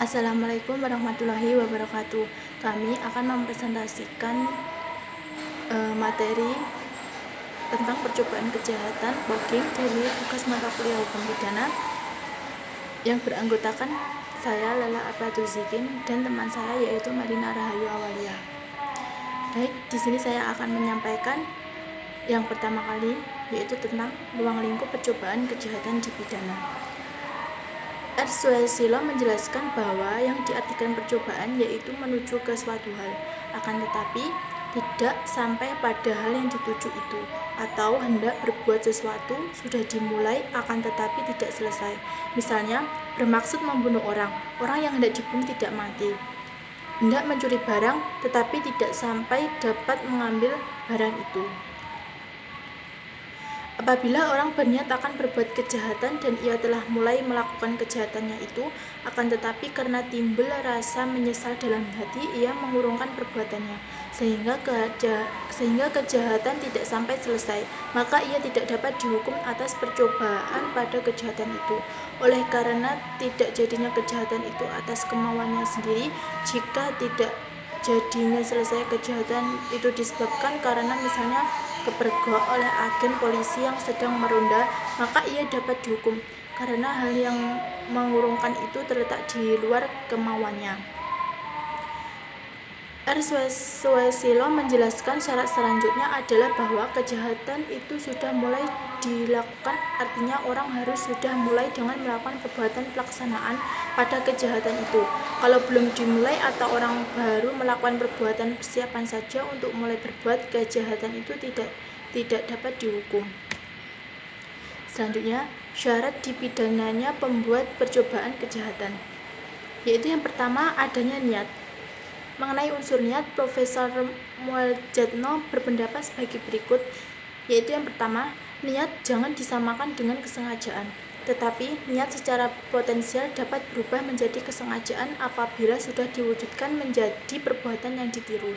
Assalamualaikum warahmatullahi wabarakatuh. Kami akan mempresentasikan materi tentang percobaan kejahatan fogging dari tugas mata kuliah hukum pidana yang beranggotakan saya Lela Apatul Zikin dan teman saya yaitu Marina Rahayu Awalia. Baik, di sini saya akan menyampaikan yang pertama kali yaitu tentang ruang lingkup percobaan kejahatan di pidana. Silo menjelaskan bahwa yang diartikan percobaan yaitu menuju ke suatu hal, akan tetapi tidak sampai pada hal yang dituju itu, atau hendak berbuat sesuatu sudah dimulai akan tetapi tidak selesai. Misalnya, bermaksud membunuh orang yang hendak dibunuh tidak mati, hendak mencuri barang tetapi tidak sampai dapat mengambil barang itu. Apabila orang berniat akan berbuat kejahatan dan ia telah mulai melakukan kejahatannya itu, akan tetapi karena timbul rasa menyesal dalam hati, ia mengurungkan perbuatannya, sehingga kejahatan tidak sampai selesai, maka ia tidak dapat dihukum atas percobaan pada kejahatan itu. Oleh karena tidak jadinya kejahatan itu atas kemauannya sendiri, jika tidak jadinya selesai kejahatan itu disebabkan karena misalnya kepergok oleh agen polisi yang sedang meronda, maka ia dapat dihukum karena hal yang mengurungkan itu terletak di luar kemauannya. Silo menjelaskan syarat selanjutnya adalah bahwa kejahatan itu sudah mulai dilakukan, artinya orang harus sudah mulai dengan melakukan perbuatan pelaksanaan pada kejahatan itu. Kalau belum dimulai atau orang baru melakukan perbuatan persiapan saja untuk mulai berbuat kejahatan itu tidak dapat dihukum. Selanjutnya, syarat dipidananya pembuat percobaan kejahatan, yaitu yang pertama adanya niat. Mengenai unsur niat, Profesor Muljadno berpendapat sebagai berikut, yaitu yang pertama, niat jangan disamakan dengan kesengajaan, tetapi niat secara potensial dapat berubah menjadi kesengajaan apabila sudah diwujudkan menjadi perbuatan yang ditiru.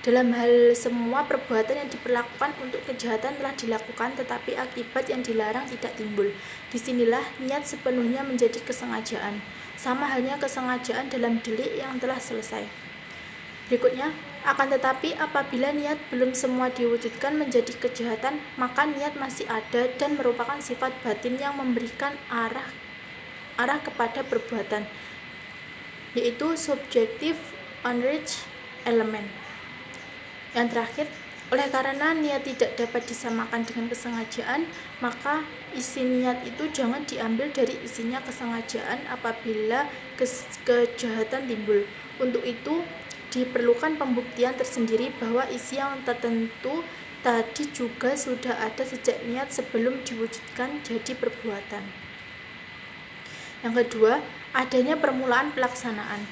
Dalam hal semua perbuatan yang diperlakukan untuk kejahatan telah dilakukan, tetapi akibat yang dilarang tidak timbul. Disinilah niat sepenuhnya menjadi kesengajaan, sama halnya kesengajaan dalam delik yang telah selesai. Berikutnya, akan tetapi apabila niat belum semua diwujudkan menjadi kejahatan, maka niat masih ada dan merupakan sifat batin yang memberikan arah kepada perbuatan, yaitu subjektif underage element. Yang terakhir, oleh karena niat tidak dapat disamakan dengan kesengajaan, maka isi niat itu jangan diambil dari isinya kesengajaan apabila kejahatan timbul. Untuk itu, diperlukan pembuktian tersendiri bahwa isi yang tertentu tadi juga sudah ada sejak niat sebelum diwujudkan jadi perbuatan. Yang kedua, adanya permulaan pelaksanaan.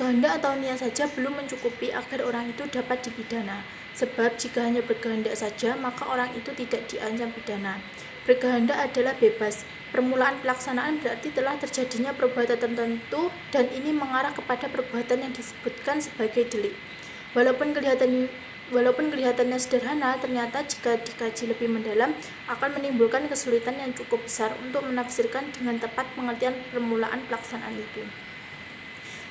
Kehendak atau niat saja belum mencukupi agar orang itu dapat dipidana, sebab jika hanya berkehendak saja, maka orang itu tidak diancam pidana. Berkehendak adalah bebas. Permulaan pelaksanaan berarti telah terjadinya perbuatan tertentu dan ini mengarah kepada perbuatan yang disebutkan sebagai delik. Walaupun kelihatannya sederhana, ternyata jika dikaji lebih mendalam akan menimbulkan kesulitan yang cukup besar untuk menafsirkan dengan tepat pengertian permulaan pelaksanaan itu.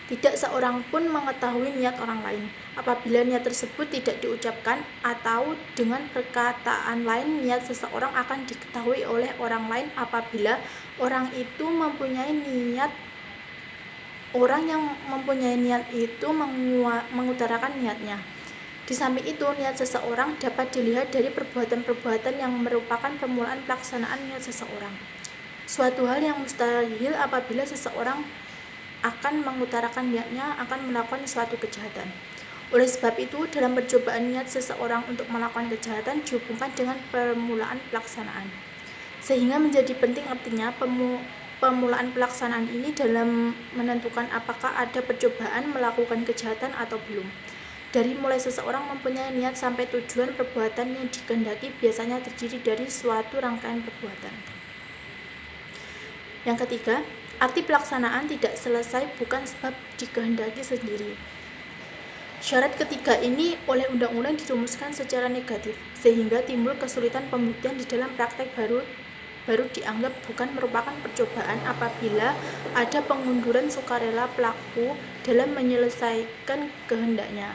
Tidak seorang pun mengetahui niat orang lain. Apabila niat tersebut tidak diucapkan atau dengan perkataan lain, niat seseorang akan diketahui oleh orang lain apabila orang yang mempunyai niat itu mengutarakan niatnya. Di samping itu, niat seseorang dapat dilihat dari perbuatan-perbuatan yang merupakan permulaan pelaksanaan niat seseorang. Suatu hal yang mustahil apabila seseorang akan mengutarakan niatnya akan melakukan suatu kejahatan. Oleh sebab itu, dalam percobaan niat seseorang untuk melakukan kejahatan dihubungkan dengan permulaan pelaksanaan. Sehingga menjadi penting artinya permulaan pelaksanaan ini dalam menentukan apakah ada percobaan melakukan kejahatan atau belum. Dari mulai seseorang mempunyai niat sampai tujuan perbuatan yang dikehendaki biasanya terdiri dari suatu rangkaian perbuatan. Yang ketiga, arti pelaksanaan tidak selesai bukan sebab dikehendaki sendiri. Syarat ketiga ini oleh undang-undang dirumuskan secara negatif, sehingga timbul kesulitan pembuktian di dalam praktek baru baru dianggap bukan merupakan percobaan apabila ada pengunduran sukarela pelaku dalam menyelesaikan kehendaknya.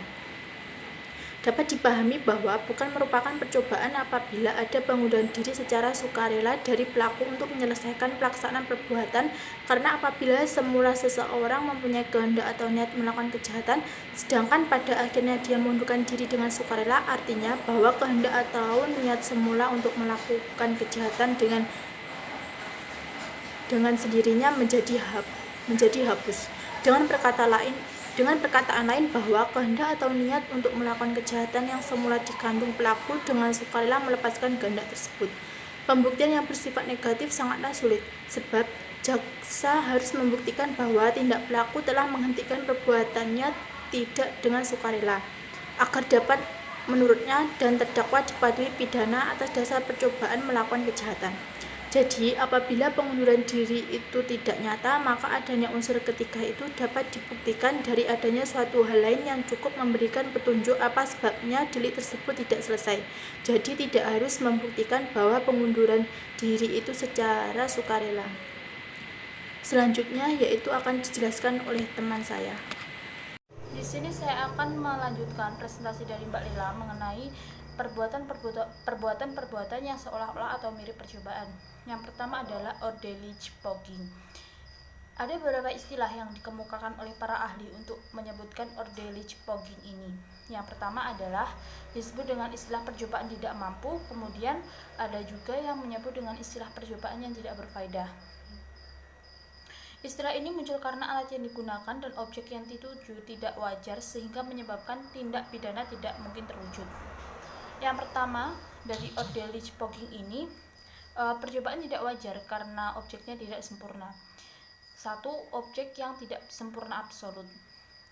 Dapat dipahami bahwa bukan merupakan percobaan apabila ada pengunduran diri secara sukarela dari pelaku untuk menyelesaikan pelaksanaan perbuatan, karena apabila semula seseorang mempunyai kehendak atau niat melakukan kejahatan, sedangkan pada akhirnya dia mengundurkan diri dengan sukarela, artinya bahwa kehendak atau niat semula untuk melakukan kejahatan dengan sendirinya menjadi hapus. Dengan perkataan lain bahwa kehendak atau niat untuk melakukan kejahatan yang semula dikandung pelaku dengan sukarela melepaskan kehendak tersebut. Pembuktian yang bersifat negatif sangatlah sulit, sebab jaksa harus membuktikan bahwa tindak pelaku telah menghentikan perbuatannya tidak dengan sukarela, agar dapat menurutnya dan terdakwa dipatuhi pidana atas dasar percobaan melakukan kejahatan. Jadi, apabila pengunduran diri itu tidak nyata, maka adanya unsur ketiga itu dapat dibuktikan dari adanya suatu hal lain yang cukup memberikan petunjuk apa sebabnya delik tersebut tidak selesai. Jadi, tidak harus membuktikan bahwa pengunduran diri itu secara sukarela. Selanjutnya yaitu akan dijelaskan oleh teman saya. Di sini saya akan melanjutkan presentasi dari Mbak Lila mengenai perbuatan-perbuatan yang seolah-olah atau mirip percobaan. Yang pertama adalah orderlich pogging. Ada beberapa istilah yang dikemukakan oleh para ahli untuk menyebutkan orderlich pogging ini. Yang pertama adalah disebut dengan istilah percobaan tidak mampu, kemudian ada juga yang menyebut dengan istilah percobaan yang tidak berfaedah. Istilah ini muncul karena alat yang digunakan dan objek yang dituju tidak wajar sehingga menyebabkan tindak pidana tidak mungkin terwujud. Yang pertama dari orderlich pogging ini, percobaan tidak wajar karena objeknya tidak sempurna. Satu, objek yang tidak sempurna absolut.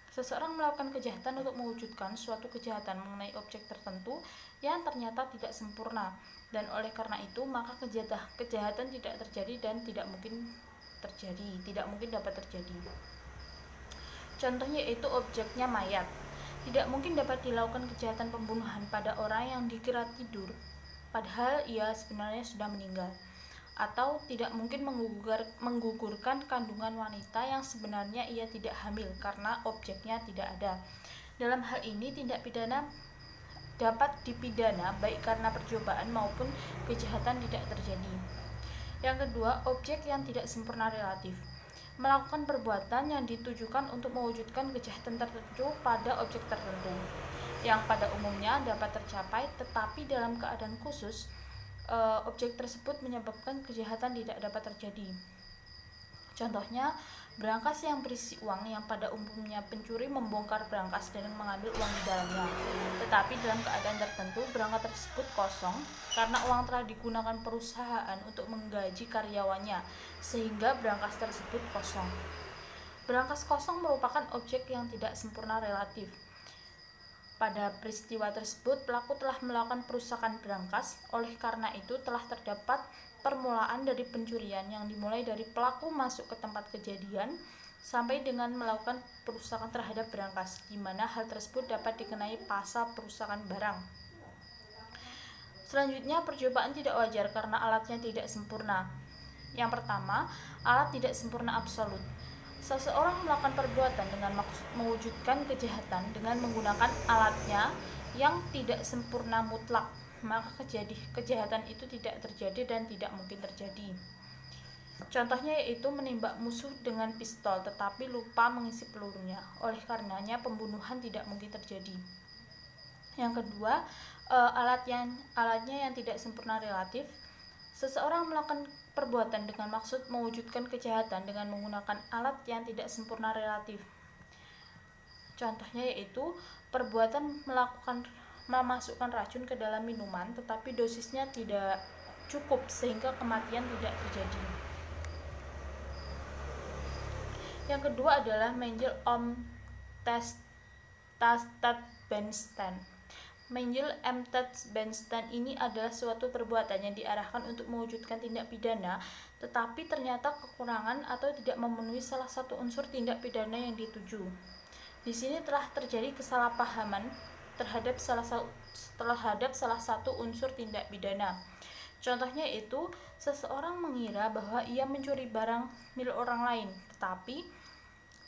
Seseorang melakukan kejahatan untuk mewujudkan suatu kejahatan mengenai objek tertentu yang ternyata tidak sempurna, dan oleh karena itu maka kejahatan tidak terjadi dan tidak mungkin dapat terjadi. Contohnya yaitu objeknya mayat. Tidak mungkin dapat dilakukan kejahatan pembunuhan pada orang yang dikira tidur, padahal ia sebenarnya sudah meninggal. Atau tidak mungkin menggugurkan kandungan wanita yang sebenarnya ia tidak hamil karena objeknya tidak ada. Dalam hal ini tindak pidana dapat dipidana baik karena percobaan maupun kejahatan tidak terjadi. Yang kedua, objek yang tidak sempurna relatif. Melakukan perbuatan yang ditujukan untuk mewujudkan kejahatan tertentu pada objek tertentu, yang pada umumnya dapat tercapai, tetapi dalam keadaan khusus, objek tersebut menyebabkan kejahatan tidak dapat terjadi. Contohnya, berangkas yang berisi uang yang pada umumnya pencuri membongkar berangkas dan mengambil uang di dalamnya. Tetapi dalam keadaan tertentu, berangkas tersebut kosong karena uang telah digunakan perusahaan untuk menggaji karyawannya, sehingga berangkas tersebut kosong. Berangkas kosong merupakan objek yang tidak sempurna relatif. Pada peristiwa tersebut, pelaku telah melakukan perusakan berangkas, oleh karena itu telah terdapat permulaan dari pencurian yang dimulai dari pelaku masuk ke tempat kejadian sampai dengan melakukan perusakan terhadap berangkas, di mana hal tersebut dapat dikenai pasal perusakan barang. Selanjutnya, percobaan tidak wajar karena alatnya tidak sempurna. Yang pertama, alat tidak sempurna absolut. Seseorang melakukan perbuatan dengan maksud mewujudkan kejahatan dengan menggunakan alatnya yang tidak sempurna mutlak, maka kejahatan itu tidak terjadi dan tidak mungkin terjadi. Contohnya yaitu menembak musuh dengan pistol tetapi lupa mengisi pelurunya, oleh karenanya pembunuhan tidak mungkin terjadi. Yang kedua, alatnya yang tidak sempurna relatif. Seseorang melakukan perbuatan dengan maksud mewujudkan kejahatan dengan menggunakan alat yang tidak sempurna relatif. Contohnya yaitu perbuatan memasukkan racun ke dalam minuman tetapi dosisnya tidak cukup sehingga kematian tidak terjadi. Yang kedua adalah Mengel om Tastat-Benstein. Mengel om Tastat-Benstein ini adalah suatu perbuatan yang diarahkan untuk mewujudkan tindak pidana tetapi ternyata kekurangan atau tidak memenuhi salah satu unsur tindak pidana yang dituju. Di sini telah terjadi kesalahpahaman terhadap salah satu unsur tindak pidana. Contohnya itu, seseorang mengira bahwa ia mencuri barang milik orang lain, tetapi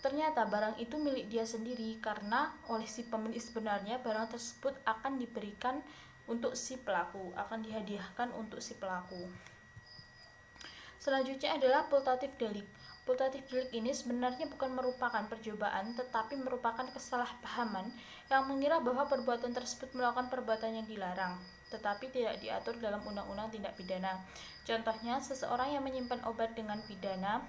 ternyata barang itu milik dia sendiri karena oleh si pemilik sebenarnya barang tersebut akan diberikan untuk si pelaku, akan dihadiahkan untuk si pelaku. Selanjutnya adalah pultatif delik. Pultatif delik ini sebenarnya bukan merupakan percobaan, tetapi merupakan kesalahpahaman yang mengira bahwa perbuatan tersebut melakukan perbuatan yang dilarang, tetapi tidak diatur dalam undang-undang tindak pidana. Contohnya, seseorang yang menyimpan obat dengan pidana.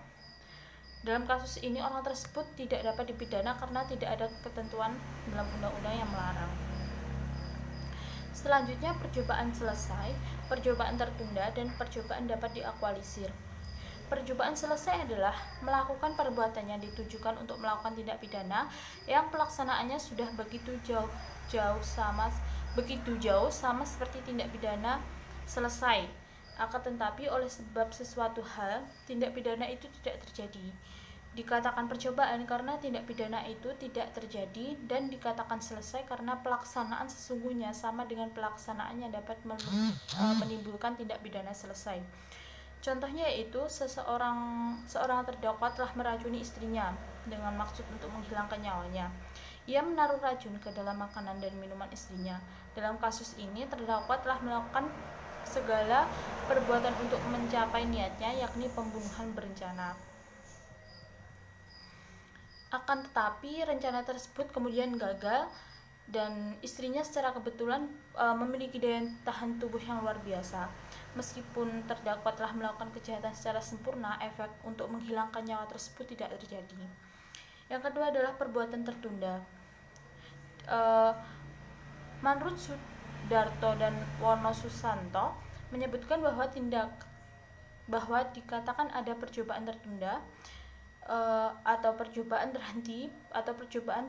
Dalam kasus ini, orang tersebut tidak dapat dipidana karena tidak ada ketentuan dalam undang-undang yang melarang. Selanjutnya, percobaan selesai, percobaan tertunda, dan percobaan dapat diakualisir. Percobaan selesai adalah melakukan perbuatan yang ditujukan untuk melakukan tindak pidana yang pelaksanaannya sudah begitu jauh sama seperti tindak pidana selesai. Akan tetapi oleh sebab sesuatu hal, tindak pidana itu tidak terjadi. Dikatakan percobaan karena tindak pidana itu tidak terjadi, dan dikatakan selesai karena pelaksanaan sesungguhnya sama dengan pelaksanaan yang dapat menimbulkan tindak pidana selesai. Contohnya yaitu seorang terdakwa telah meracuni istrinya dengan maksud untuk menghilangkan nyawanya. Ia menaruh racun ke dalam makanan dan minuman istrinya. Dalam kasus ini, terdakwa telah melakukan segala perbuatan untuk mencapai niatnya, yakni pembunuhan berencana. Akan tetapi rencana tersebut kemudian gagal dan istrinya secara kebetulan memiliki daya tahan tubuh yang luar biasa. Meskipun terdakwa telah melakukan kejahatan secara sempurna, efek untuk menghilangkan nyawa tersebut tidak terjadi. Yang kedua adalah perbuatan tertunda. Menurut Sudarto dan Wono Susanto menyebutkan bahwa dikatakan ada percobaan tertunda atau percobaan terhenti atau percobaan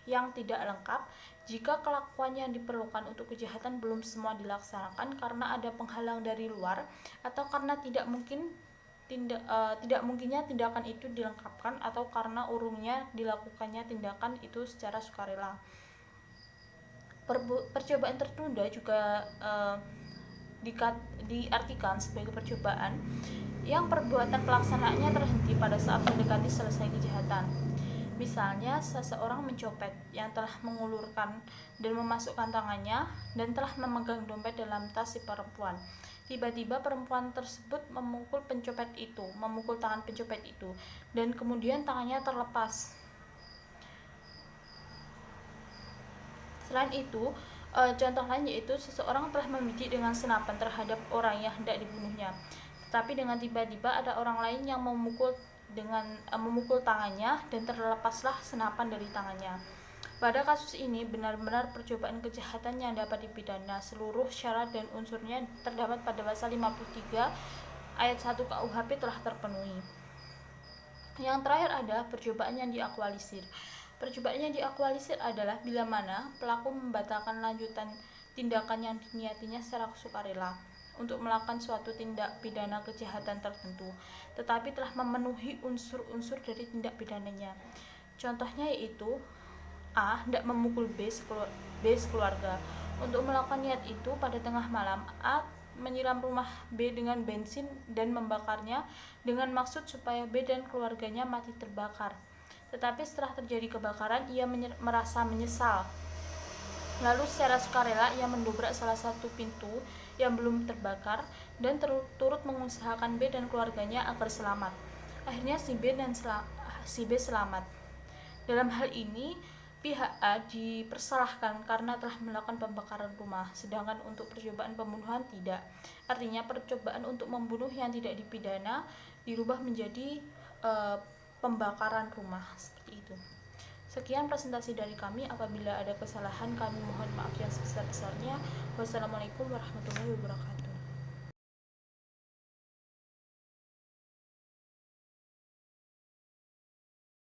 yang tidak lengkap jika kelakuan yang diperlukan untuk kejahatan belum semua dilaksanakan karena ada penghalang dari luar atau karena tidak mungkinnya tindakan itu dilengkapkan atau karena urungnya dilakukannya tindakan itu secara sukarela. Percobaan tertunda juga diartikan sebagai percobaan yang perbuatan pelaksanaannya terhenti pada saat mendekati selesai kejahatan. Misalnya, seseorang mencopet yang telah mengulurkan dan memasukkan tangannya dan telah memegang dompet dalam tas si perempuan. Tiba-tiba perempuan tersebut memukul tangan pencopet itu, dan kemudian tangannya terlepas. Selain itu, contoh lain yaitu seseorang telah membidik dengan senapan terhadap orang yang hendak dibunuhnya. Tetapi dengan tiba-tiba ada orang lain yang memukul tangannya dan terlepaslah senapan dari tangannya. Pada kasus ini benar-benar percobaan kejahatan yang dapat dipidana. Seluruh syarat dan unsurnya terdapat pada pasal 53 ayat 1 KUHP telah terpenuhi. Yang terakhir adalah percobaan yang diakualisir. Percobaan yang diakualisir adalah bila mana pelaku membatalkan lanjutan tindakan yang diniatinya secara sukarela untuk melakukan suatu tindak pidana kejahatan tertentu, tetapi telah memenuhi unsur-unsur dari tindak pidananya. Contohnya yaitu A. Hendak memukul B sekeluarga. Untuk melakukan niat itu pada tengah malam, A menyiram rumah B dengan bensin dan membakarnya dengan maksud supaya B dan keluarganya mati terbakar. Tetapi setelah terjadi kebakaran, ia merasa menyesal. Lalu secara sukarela ia mendobrak salah satu pintu yang belum terbakar dan turut mengusahakan B dan keluarganya agar selamat. Akhirnya si B selamat. Dalam hal ini, pihak A dipersalahkan karena telah melakukan pembakaran rumah, sedangkan untuk percobaan pembunuhan tidak. Artinya percobaan untuk membunuh yang tidak dipidana dirubah menjadi pembakaran rumah, seperti itu. Sekian presentasi dari kami. Apabila ada kesalahan, kami mohon maaf yang sebesar-besarnya. Wassalamualaikum warahmatullahi wabarakatuh.